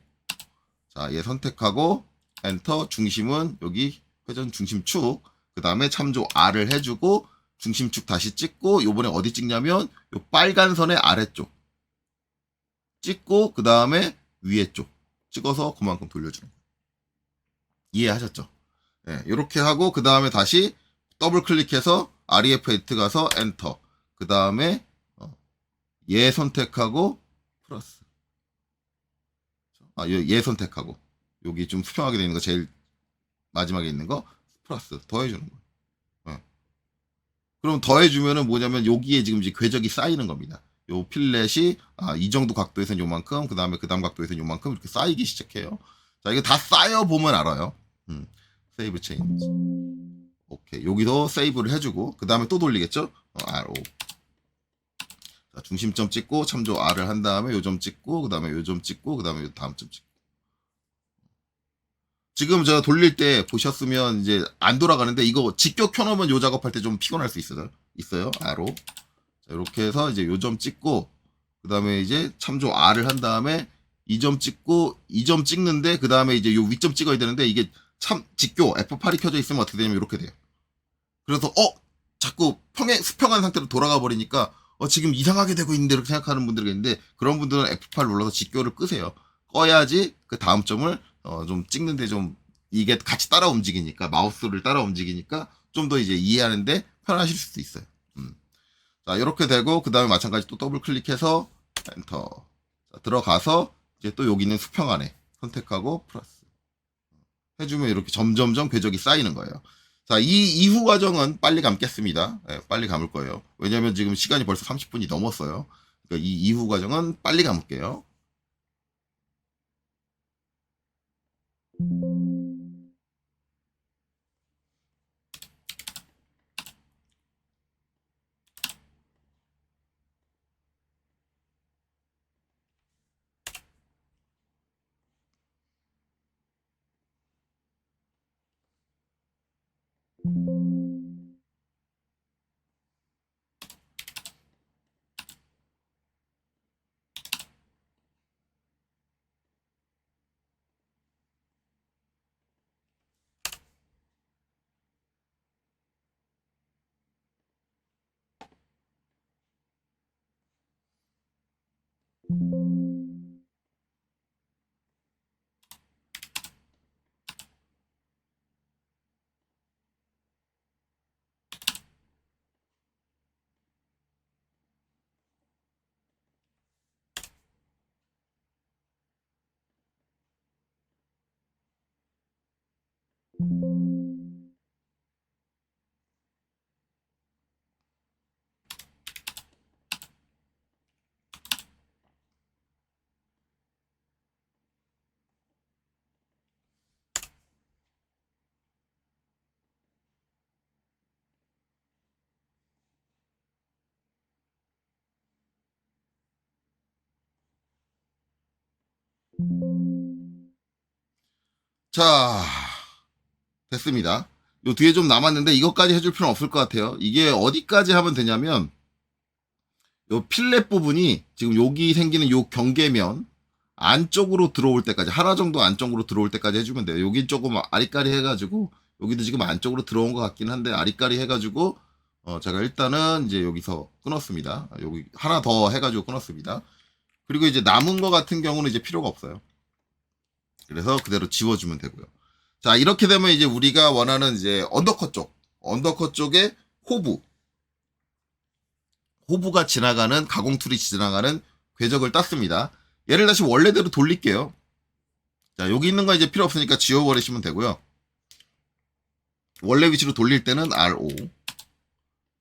자, 얘 선택하고 엔터. 중심은 여기 회전 중심축. 그 다음에 참조 R을 해주고 중심축 다시 찍고 요번에 어디 찍냐면 요 빨간 선의 아래쪽 찍고 그 다음에 위에 쪽 찍어서 그만큼 돌려주는 거예요. 이해하셨죠? 네, 이렇게 하고 그 다음에 다시 더블 클릭해서 REF 에디트 가서 엔터. 그 다음에 얘 선택하고 플러스. 얘 선택하고 여기 좀 수평하게 되는 거 제일 마지막에 있는 거 플러스 더해주는 거예요. 그럼 더해주면은 뭐냐면 여기에 지금 이제 궤적이 쌓이는 겁니다. 요 필렛이 이 정도 각도에서는 요만큼, 그 다음에 그 다음 각도에서는 요만큼 이렇게 쌓이기 시작해요. 자, 이거 다 쌓여 보면 알아요. 세이브 체인지. 오케이. 여기도 세이브를 해주고 그 다음에 또 돌리겠죠? RO. 자, 중심점 찍고 참조 R을 한 다음에 요 점 찍고 그 다음에 요 점 찍고 그 다음에 요 다음 점 찍고. 지금 제가 돌릴 때 보셨으면 이제 안 돌아가는데 이거 직격 켜놓으면 요 작업할 때 좀 피곤할 수 있어요. R로. 자, 이렇게 해서 이제 요 점 찍고 그 다음에 이제 참조 R을 한 다음에 이 점 찍고 이 점 찍는데 그 다음에 이제 요 위점 찍어야 되는데 이게 참 직교 F8이 켜져 있으면 어떻게 되냐면 이렇게 돼요. 그래서 자꾸 수평한 상태로 돌아가 버리니까 지금 이상하게 되고 있는데 이렇게 생각하는 분들이 있는데 그런 분들은 F8 눌러서 직교를 끄세요. 꺼야지 그 다음 점을 좀 찍는데 좀 이게 같이 따라 움직이니까 마우스를 따라 움직이니까 좀 더 이제 이해하는데 편하실 수도 있어요. 자, 이렇게 되고 그 다음에 마찬가지 또 더블 클릭해서 엔터. 자, 들어가서 이제 또 여기 있는 수평 안에 선택하고 플러스 해주면 이렇게 점점점 궤적이 쌓이는 거예요. 자, 이 이후 과정은 빨리 감겠습니다. 네, 빨리 감을 거예요. 왜냐면 지금 시간이 벌써 30분이 넘었어요. 그러니까 이 이후 과정은 빨리 감을게요. 자, 됐습니다. 요 뒤에 좀 남았는데 이것까지 해줄 필요는 없을 것 같아요. 이게 어디까지 하면 되냐면 요 필렛 부분이 지금 여기 생기는 요 경계면 안쪽으로 들어올 때까지 하나 정도 안쪽으로 들어올 때까지 해주면 돼요. 여기 조금 아리까리 해가지고 여기도 지금 안쪽으로 들어온 것 같긴 한데 아리까리 해가지고 제가 일단은 이제 여기서 끊었습니다. 여기 하나 더 해가지고 끊었습니다. 그리고 이제 남은 거 같은 경우는 이제 필요가 없어요. 그래서 그대로 지워주면 되고요. 자, 이렇게 되면 이제 우리가 원하는 이제 언더컷 쪽에 호부가 지나가는 가공 툴이 지나가는 궤적을 땄습니다. 얘를 다시 원래대로 돌릴게요. 자, 여기 있는 거 이제 필요 없으니까 지워버리시면 되고요. 원래 위치로 돌릴 때는 RO.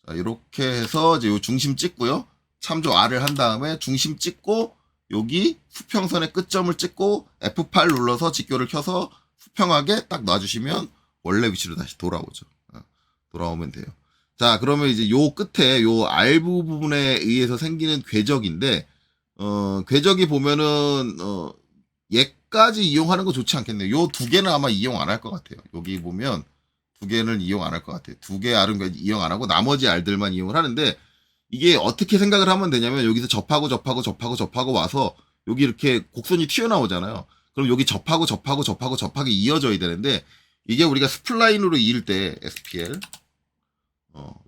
자, 이렇게 해서 이제 요 중심 찍고요. 참조 R을 한 다음에 중심 찍고 여기 수평선의 끝점을 찍고 F8 눌러서 직교를 켜서 수평하게 딱 놔주시면 원래 위치로 다시 돌아오죠. 돌아오면 돼요. 자, 그러면 이제 요 끝에 요 R 부분에 의해서 생기는 궤적인데 궤적이 보면은 요거까지 이용하는 거 좋지 않겠네요. 요 두 개는 아마 이용 안 할 것 같아요. 여기 보면 두 개는 이용 안 할 것 같아요. 두 개 알은 거 이용 안 하고 나머지 알들만 이용을 하는데 이게 어떻게 생각을 하면 되냐면 여기서 접하고 와서 여기 이렇게 곡선이 튀어나오잖아요. 그럼 여기 접하고 이어져야 되는데 이게 우리가 스플라인으로 이을 때 SPL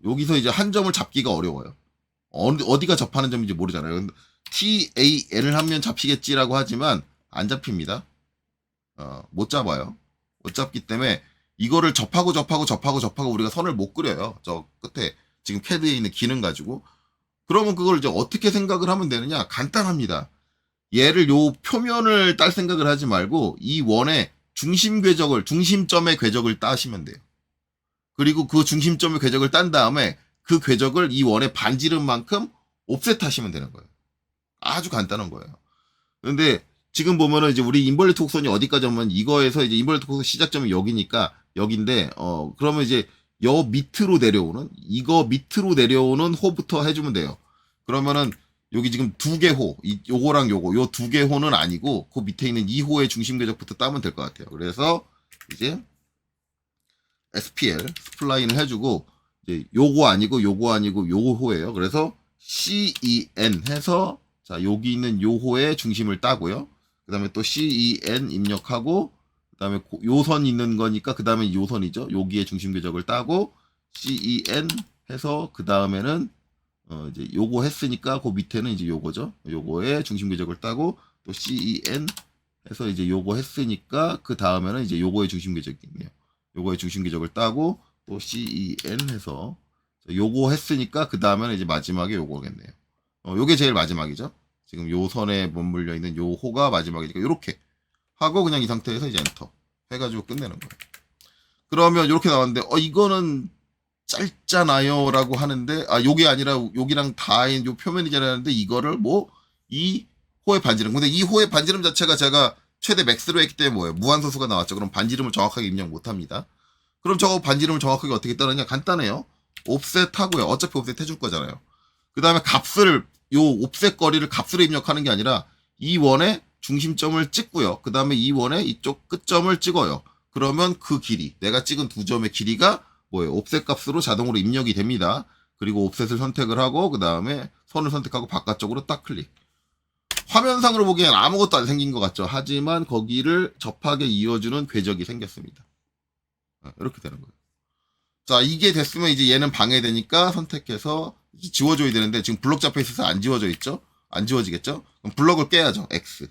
여기서 이제 한 점을 잡기가 어려워요. 어디가 접하는 점인지 모르잖아요. TAN을 하면 잡히겠지라고 하지만 안 잡힙니다. 못 잡아요. 못 잡기 때문에 이거를 접하고 우리가 선을 못 그려요. 저 끝에 지금 캐드에 있는 기능 가지고. 그러면 그걸 이제 어떻게 생각을 하면 되느냐? 간단합니다. 얘를 요 표면을 딸 생각을 하지 말고 이 원의 중심점의 궤적을 따시면 돼요. 그리고 그 중심점의 궤적을 딴 다음에 그 궤적을 이 원의 반지름만큼 옵셋 하시면 되는 거예요. 아주 간단한 거예요. 근데 지금 보면은 이제 우리 인벌리트 곡선이 어디까지 오면 이거에서 이제 인벌리트 곡선 시작점이 여기니까 여긴데 그러면 이제 요 밑으로 내려오는 이거 밑으로 내려오는 호부터 해주면 돼요. 그러면은 여기 지금 두 개 호, 요거랑 요거, 요 두 개 호는 아니고 그 밑에 있는 2호의 중심 궤적부터 따면 될 것 같아요. 그래서 이제 SPL 스플라인을 해주고 이제 요거 아니고 요 호예요. 그래서 CEN 해서 자 여기 있는 요 호의 중심을 따고요. 그 다음에 또 CEN 입력하고 그 다음에 요선 있는 거니까 그 다음에 요선이죠. 여기에 중심 궤적을 따고 CEN 해서 그 다음에는 이제 요거 했으니까 그 밑에는 이제 요거죠. 요거에 중심 궤적을 따고 또 CEN 해서 이제 요거 했으니까 그 다음에는 이제 요거의 중심 궤적이 있네요. 요거의 중심 궤적을 따고 또 CEN 해서 요거 했으니까 그 다음에는 이제 마지막에 요거겠네요. 요게 제일 마지막이죠. 지금 요 선에 머물려 있는 요 호가 마지막이니까 요렇게 하고 그냥 이 상태에서 이제 엔터 해가지고 끝내는 거예요. 그러면 요렇게 나왔는데 이거는 짧잖아요 라고 하는데 요게 아니라 여기랑 다인 요 표면이잖아요 하는데 이거를 이 호의 반지름 근데 이 호의 반지름 자체가 제가 최대 맥스로 했기 때문에 뭐예요? 무한소수가 나왔죠. 그럼 반지름을 정확하게 입력 못합니다. 그럼 저거 반지름을 정확하게 어떻게 따르냐? 간단해요. 옵셋 하고요. 어차피 옵셋 해줄 거잖아요. 그 다음에 값을 요 옵셋 거리를 값으로 입력하는 게 아니라 이 원의 중심점을 찍고요. 그 다음에 이 원의 이쪽 끝점을 찍어요. 그러면 그 길이 내가 찍은 두 점의 길이가 뭐예요? 옵셋 값으로 자동으로 입력이 됩니다. 그리고 옵셋을 선택을 하고 그 다음에 선을 선택하고 바깥쪽으로 딱 클릭. 화면상으로 보기엔 아무것도 안 생긴 것 같죠. 하지만 거기를 접하게 이어주는 궤적이 생겼습니다. 이렇게 되는 거예요. 자, 이게 됐으면 이제 얘는 방해되니까 선택해서 지워줘야 되는데 지금 블럭 잡혀 있어서 안 지워져 있죠? 안 지워지겠죠? 그럼 블럭을 깨야죠. X.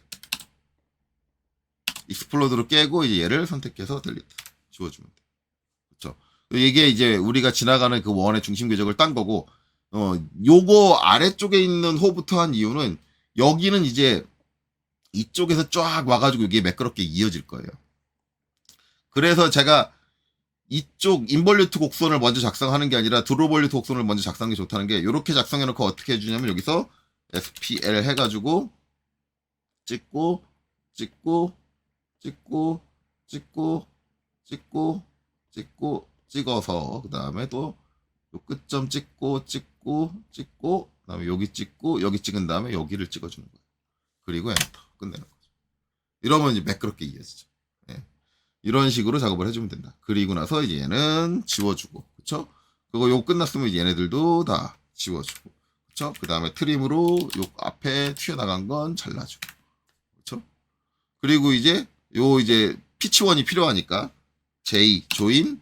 익스플로드로 깨고 이제 얘를 선택해서 델리트. 지워주면 돼요. 그렇죠? 이게 이제 우리가 지나가는 그 원의 중심 궤적을 딴 거고, 요거 아래쪽에 있는 호부터 한 이유는 여기는 이제 이쪽에서 쫙 와가지고 이게 매끄럽게 이어질 거예요. 그래서 제가 이쪽 인벌리트 곡선을 먼저 작성하는 게 아니라 드로벌리트 곡선을 먼저 작성하는 게 좋다는 게 이렇게 작성해 놓고 어떻게 해주냐면 여기서 SPL 해가지고 찍고 찍어서 그 다음에 또 요 끝점 찍고 그 다음에 여기 찍고 여기 찍은 다음에 여기를 찍어주는 거예요. 그리고 엔터 끝내는 거죠. 이러면 이제 매끄럽게 이어지죠. 네. 이런 식으로 작업을 해주면 된다. 그리고 나서 이제 얘는 지워주고, 그쵸? 그거 요거 끝났으면 이제 얘네들도 다 지워주고, 그쵸? 그 다음에 트림으로 요 앞에 튀어나간 건 잘라주고, 그쵸? 그리고 이제 이제 피치원이 필요하니까 J 조인,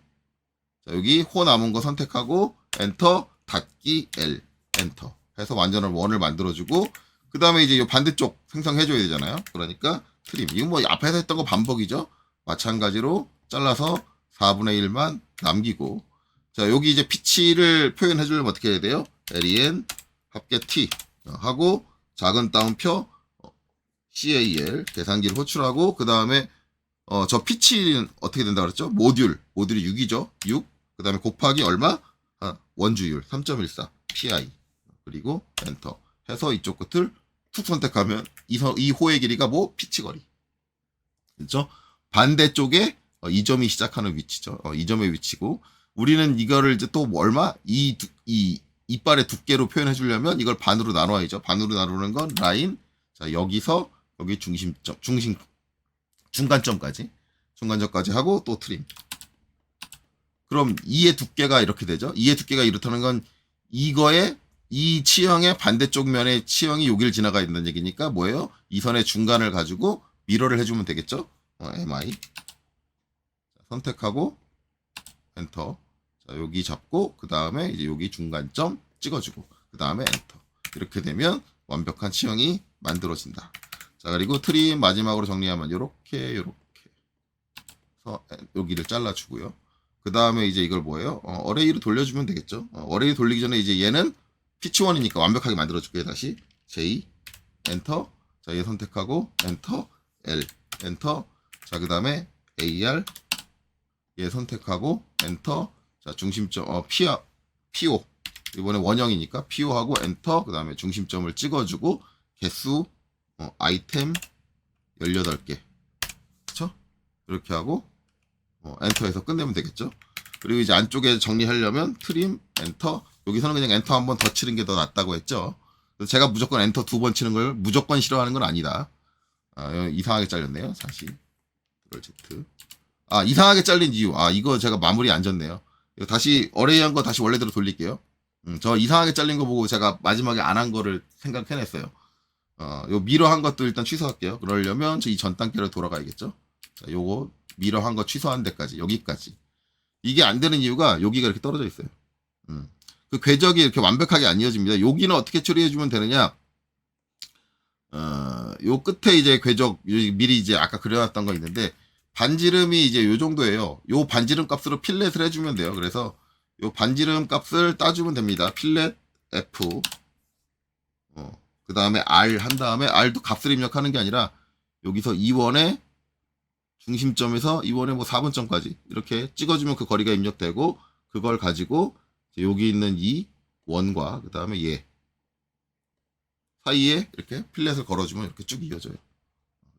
자, 여기 호 남은 거 선택하고 엔터 닫기 L 엔터 해서 완전한 원을 만들어주고 그 다음에 이제 이 반대쪽 생성해줘야 되잖아요. 그러니까 트림. 이건 뭐 앞에서 했던 거 반복이죠. 마찬가지로 잘라서 4분의 1만 남기고 자 여기 이제 피치를 표현해 주려면 어떻게 해야 돼요? len 합계 t 하고 작은 따옴표 cal 계산기를 호출하고 그 다음에 저 피치는 어떻게 된다 그랬죠? 모듈이 6이죠. 6. 그 다음에 곱하기 얼마? 원주율 3.14 pi 그리고 엔터 해서 이쪽 끝을 툭 선택하면 이 호의 길이가 피치 거리. 그렇죠? 반대쪽에 이 점이 시작하는 위치죠. 이 점의 위치고 우리는 이거를 이제 또 얼마? 이 이빨의 두께로 표현해 주려면 이걸 반으로 나눠야죠. 반으로 나누는 건 라인. 자, 여기서 여기 중심 중간점까지 하고 또 트림. 그럼 2의 두께가 이렇게 되죠. 2의 두께가 이렇다는 건 이거의 이 치형의 반대쪽 면의 치형이 여기를 지나가 있는 얘기니까 뭐예요? 이 선의 중간을 가지고 미러를 해주면 되겠죠. MI 선택하고 엔터. 자, 여기 잡고 그 다음에 이제 여기 중간점 찍어주고 그 다음에 엔터. 이렇게 되면 완벽한 치형이 만들어진다. 자, 그리고 트림 마지막으로 정리하면 요렇게 해서 여기를 잘라주고요. 그 다음에 이제 이걸 뭐예요? 어레이로 돌려주면 되겠죠. 어레이 돌리기 전에 이제 얘는 피치1이니까 완벽하게 만들어줄게요. 다시 J 엔터. 자, 얘 선택하고 엔터 L 엔터. 자, 그 다음에 AR 얘 선택하고 엔터. 자, 중심점 PO 이번에 원형이니까 PO하고 엔터. 그 다음에 중심점을 찍어주고 개수 아이템 18개 그쵸? 이렇게 하고 엔터해서 끝내면 되겠죠. 그리고 이제 안쪽에 정리하려면 트림 엔터. 여기서는 그냥 엔터 한 번 더 치는 게 더 낫다고 했죠. 그래서 제가 무조건 엔터 2번 치는 걸 무조건 싫어하는 건 아니다. 이상하게 잘렸네요. 다시 Z. 이상하게 잘린 이유. 이거 제가 마무리 안 졌네요. 다시 어레이한 거 다시 원래대로 돌릴게요. 저 이상하게 잘린 거 보고 제가 마지막에 안 한 거를 생각해냈어요. 요 미러 한 것도 일단 취소할게요. 그러려면 이 전 단계로 돌아가야겠죠. 자, 요거 미러 한 거 취소한 데까지 여기까지. 이게 안 되는 이유가 여기가 이렇게 떨어져 있어요. 그 궤적이 이렇게 완벽하게 안 이어집니다. 여기는 어떻게 처리해주면 되느냐? 요 끝에 이제 궤적 미리 이제 아까 그려놨던 거 있는데 반지름이 이제 요 정도예요. 요 반지름 값으로 필렛을 해주면 돼요. 그래서 요 반지름 값을 따주면 됩니다. 필렛 F. 그 다음에 R 한 다음에 R도 값을 입력하는 게 아니라 여기서 2원의 중심점에서 2원의 뭐 4분점까지 이렇게 찍어주면 그 거리가 입력되고 그걸 가지고 여기 있는 이 원과 그 다음에 얘 사이에 이렇게 필렛을 걸어주면 이렇게 쭉 이어져요.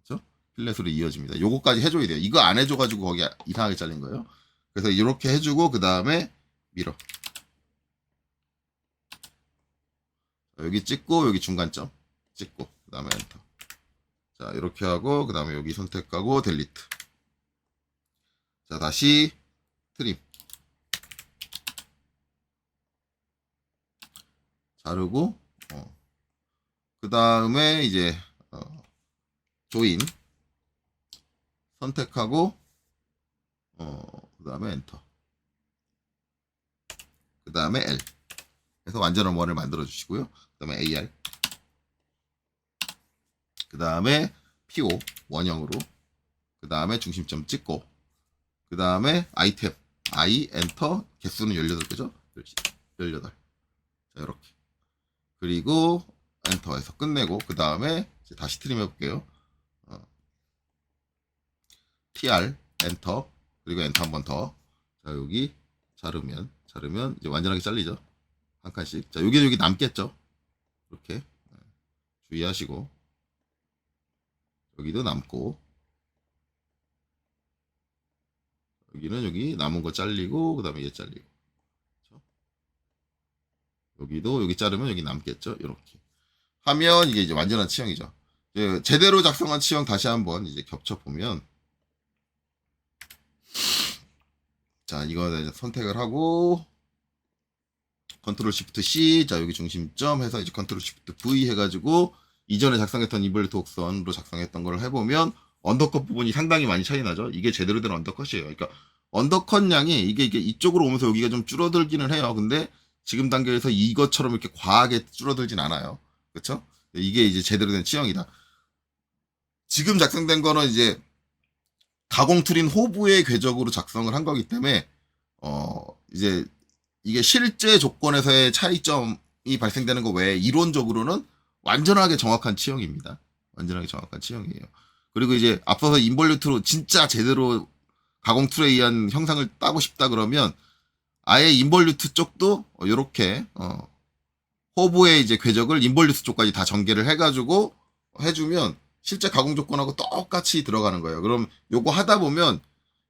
그렇죠? 필렛으로 이어집니다. 요거까지 해줘야 돼요. 이거 안 해줘가지고 거기 이상하게 잘린 거예요. 그래서 이렇게 해주고 그 다음에 밀어. 여기 찍고 여기 중간점 찍고 그 다음에 엔터. 자, 이렇게 하고 그 다음에 여기 선택하고 델리트. 자, 다시 트림 자르고 그 다음에 이제 조인 선택하고 그 다음에 엔터. 그 다음에 L 해서 완전한 원을 만들어 주시고요. 그 다음에 AR 그 다음에 PO 원형으로 그 다음에 중심점 찍고 그 다음에 아이템 I 엔터. 개수는 18개죠. 18. 자, 이렇게 그리고 엔터에서 끝내고 그 다음에 다시 트림 해볼게요. TR 엔터 그리고 엔터 한 번 더. 자, 여기 자르면 이제 완전하게 잘리죠. 한 칸씩. 자, 여기 남겠죠. 이렇게 주의하시고 여기도 남고 여기는 여기 남은 거 잘리고 그 다음에 얘 잘리고 그렇죠? 여기도 여기 자르면 여기 남겠죠. 이렇게 하면 이게 이제 완전한 치형이죠. 제대로 작성한 치형 다시 한번 이제 겹쳐 보면 자, 이거 선택을 하고 컨트롤 시프트 C. 자, 여기 중심점 해서 이제 컨트롤 시프트 V 해가지고 이전에 작성했던 인벌트 곡선으로 작성했던 걸 해보면 언더컷 부분이 상당히 많이 차이 나죠. 이게 제대로 된 언더컷이에요. 그러니까 언더컷 양이 이게 이쪽으로 오면서 여기가 좀 줄어들기는 해요. 근데 지금 단계에서 이것처럼 이렇게 과하게 줄어들진 않아요. 그렇죠? 이게 이제 제대로 된 치형이다. 지금 작성된 거는 이제 가공 툴인 호브의 궤적으로 작성을 한 거기 때문에 이제 이게 실제 조건에서의 차이점이 발생되는 거 외에 이론적으로는 완전하게 정확한 치형입니다. 완전하게 정확한 치형이에요. 그리고 이제 앞서서 인볼루트로 진짜 제대로 가공 툴에 의한 형상을 따고 싶다 그러면 아예 인볼루트 쪽도 이렇게 호브의 이제 궤적을 인볼루트 쪽까지 다 전개를 해가지고 해주면 실제 가공 조건하고 똑같이 들어가는 거예요. 그럼 요거 하다 보면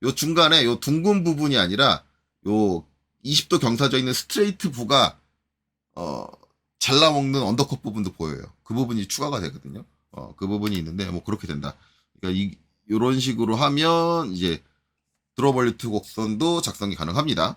요 중간에 요 둥근 부분이 아니라 요 20도 경사져 있는 스트레이트 부가 잘라먹는 언더컷 부분도 보여요. 그 부분이 추가가 되거든요. 그 부분이 있는데 뭐 그렇게 된다. 그러니까 요런 식으로 하면 이제 드로벌리트 곡선도 작성이 가능합니다.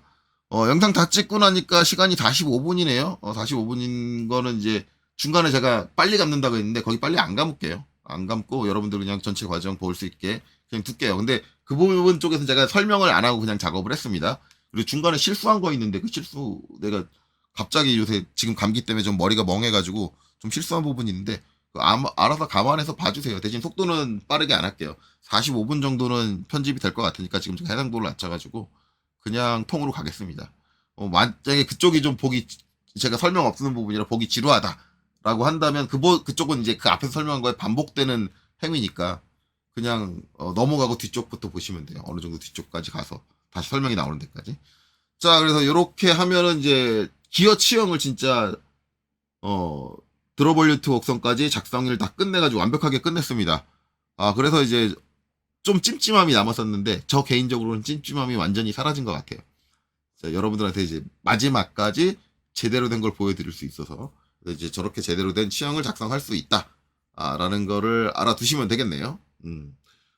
영상 다 찍고 나니까 시간이 45분이네요. 45분인 거는 이제 중간에 제가 빨리 감는다고 했는데 거기 빨리 안 감을게요. 안 감고 여러분들 그냥 전체 과정 볼 수 있게 그냥 둘게요. 근데 그 부분 쪽에서 제가 설명을 안 하고 그냥 작업을 했습니다. 그리고 중간에 실수한 거 있는데 그 실수 내가 갑자기 요새 지금 감기 때문에 좀 머리가 멍해가지고 좀 실수한 부분이 있는데 알아서 감안해서 봐주세요. 대신 속도는 빠르게 안 할게요. 45분 정도는 편집이 될 것 같으니까 지금 제가 해상도를 낮춰가지고 그냥 통으로 가겠습니다. 만약에 그쪽이 좀 보기 제가 설명 없는 부분이라 보기 지루하다라고 한다면 그쪽은 이제 그 앞에서 설명한 거에 반복되는 행위니까 그냥 넘어가고 뒤쪽부터 보시면 돼요. 어느 정도 뒤쪽까지 가서 다시 설명이 나오는 데까지. 자, 그래서 이렇게 하면은 이제 기어 치형을 진짜 드로벌리트 곡선까지 작성을 다 끝내가지고 완벽하게 끝냈습니다. 그래서 이제 좀 찜찜함이 남았었는데 저 개인적으로는 찜찜함이 완전히 사라진 것 같아요. 자, 여러분들한테 이제 마지막까지 제대로 된 걸 보여드릴 수 있어서 이제 저렇게 제대로 된 치형을 작성할 수 있다. 라는 거를 알아두시면 되겠네요.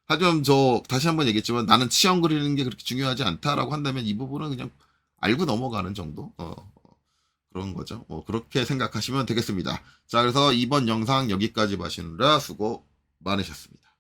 하지만 저 다시 한번 얘기했지만 나는 치형 그리는 게 그렇게 중요하지 않다라고 한다면 이 부분은 그냥 알고 넘어가는 정도 그런 거죠. 그렇게 생각하시면 되겠습니다. 자, 그래서 이번 영상 여기까지 봐주느라 수고 많으셨습니다.